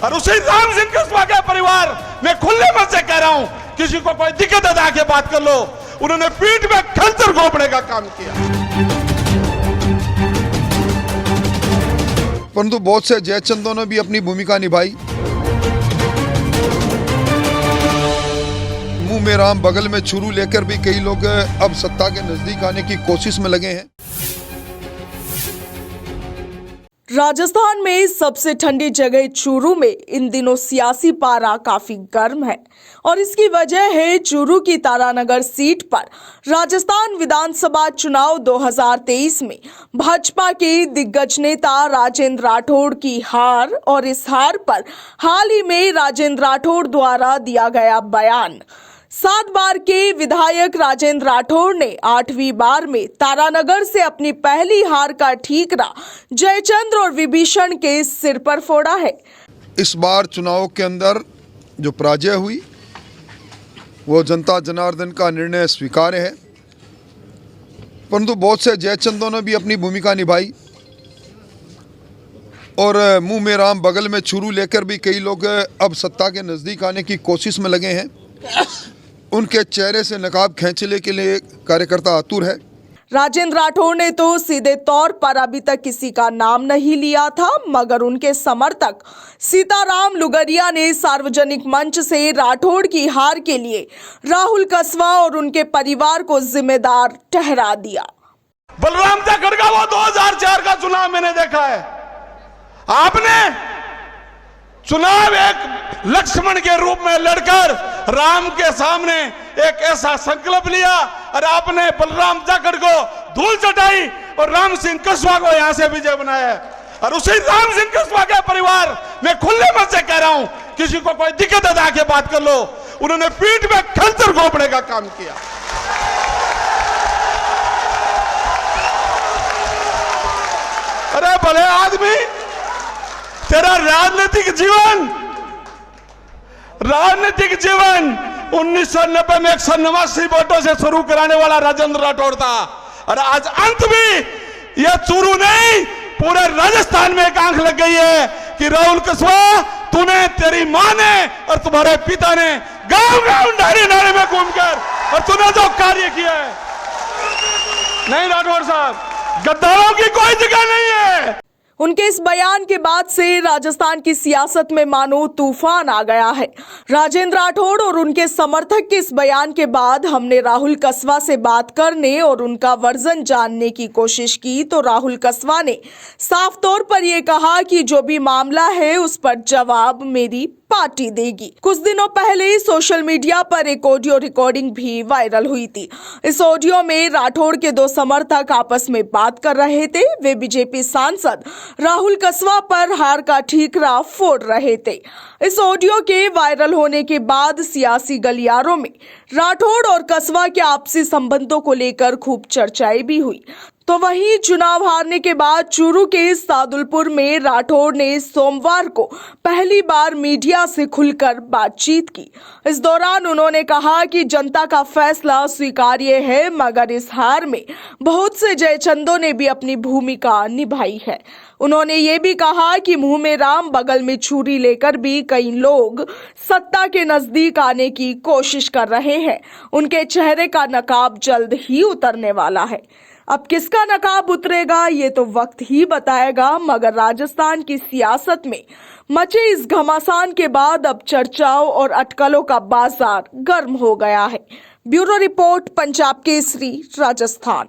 और उसी राम सिंह कस्बा के परिवार में खुले मन से कह रहा हूं, किसी को कोई दिक्कत है आके बात कर लो। उन्होंने पीठ में खंजर घोंपने का काम किया। परंतु बहुत से जयचंदों ने भी अपनी भूमिका निभाई। मुंह में राम बगल में छुरू लेकर भी कई लोग अब सत्ता के नजदीक आने की कोशिश में लगे हैं। राजस्थान में सबसे ठंडी जगह चूरू में इन दिनों सियासी पारा काफी गर्म है और इसकी वजह है चूरू की तारानगर सीट पर राजस्थान विधानसभा चुनाव 2023 में भाजपा के दिग्गज नेता राजेंद्र राठौड़ की हार और इस हार पर हाल ही में राजेंद्र राठौड़ द्वारा दिया गया बयान। 7 बार के विधायक राजेंद्र राठौड़ ने 8वीं बार में तारानगर से अपनी पहली हार का ठीकरा जयचंद्र और विभीषण के सिर पर फोड़ा है। इस बार चुनाव के अंदर जो पराजय हुई वो जनता जनार्दन का निर्णय स्वीकार्य है, परंतु बहुत से जयचंदों ने भी अपनी भूमिका निभाई और मुंह में राम बगल में छुरू लेकर भी कई लोग अब सत्ता के नजदीक आने की कोशिश में लगे हैं। उनके चेहरे से नकाब खींचने के लिए कार्यकर्ता आतुर है। राजेंद्र राठौड़ ने तो सीधे तौर पर अभी तक किसी का नाम नहीं लिया था, मगर उनके समर्थक सीताराम लुगरिया ने सार्वजनिक मंच से राठौड़ की हार के लिए राहुल कस्वा और उनके परिवार को जिम्मेदार ठहरा दिया। बलराम जाखड़ का वो 2004 का चुनाव मैंने देखा है। आपने चुनाव एक लक्ष्मण के रूप में लड़कर राम के सामने एक ऐसा संकल्प लिया और आपने बलराम जाखड़ को धूल चटाई और राम सिंह कस्बा को यहां से विजय बनाया। और उसी राम सिंह कस्बा के परिवार में खुले मन से कह रहा हूं, किसी को कोई दिक्कत है आके बात कर लो। उन्होंने पीठ में खंजर घोंपने का काम किया। अरे भले आदमी, तेरा राजनीतिक जीवन 1990 में 189 वोटों से शुरू कराने वाला राजेंद्र राठौड़ था और आज अंत भी यह चूरू नहीं पूरे राजस्थान में एक आंख लग गई है कि राहुल कस्वा, तूने, तेरी मां ने और तुम्हारे पिता ने गांव-गांव नारे में घूमकर और तूने जो कार्य किया है, नहीं राठौड़ साहब, गद्दारों की कोई जगह नहीं है। उनके इस बयान के बाद से राजस्थान की सियासत में मानो तूफान आ गया है। राजेंद्र राठौड़ और उनके समर्थक के इस बयान के बाद हमने राहुल कस्वा से बात करने और उनका वर्जन जानने की कोशिश की तो राहुल कस्वा ने साफ तौर पर यह कहा कि जो भी मामला है उस पर जवाब मेरी पार्टी देगी। कुछ दिनों पहले सोशल मीडिया पर एक ऑडियो रिकॉर्डिंग भी वायरल हुई थी। इस ऑडियो में राठौड़ के 2 समर्थक आपस में बात कर रहे थे। वे बीजेपी सांसद राहुल कस्वा पर हार का ठीकरा फोड़ रहे थे। इस ऑडियो के वायरल होने के बाद सियासी गलियारों में राठौड़ और कस्वा के आपसी संबंधों को लेकर खूब चर्चाएं भी हुई। तो वहीं चुनाव हारने के बाद चूरू के सादुलपुर में राठौड़ ने सोमवार को पहली बार मीडिया से खुलकर बातचीत की। इस दौरान उन्होंने कहा कि जनता का फैसला स्वीकार्य है, मगर इस हार में बहुत से जयचंदों ने भी अपनी भूमिका निभाई है। उन्होंने ये भी कहा कि मुंह में राम बगल में छुरी लेकर भी कई लोग सत्ता के नजदीक आने की कोशिश कर रहे हैं। उनके चेहरे का नकाब जल्द ही उतरने वाला है। अब किसका नकाब उतरेगा ये तो वक्त ही बताएगा, मगर राजस्थान की सियासत में मचे इस घमासान के बाद अब चर्चाओं और अटकलों का बाजार गर्म हो गया है। Bureau report, Punjab Kesari, Rajasthan.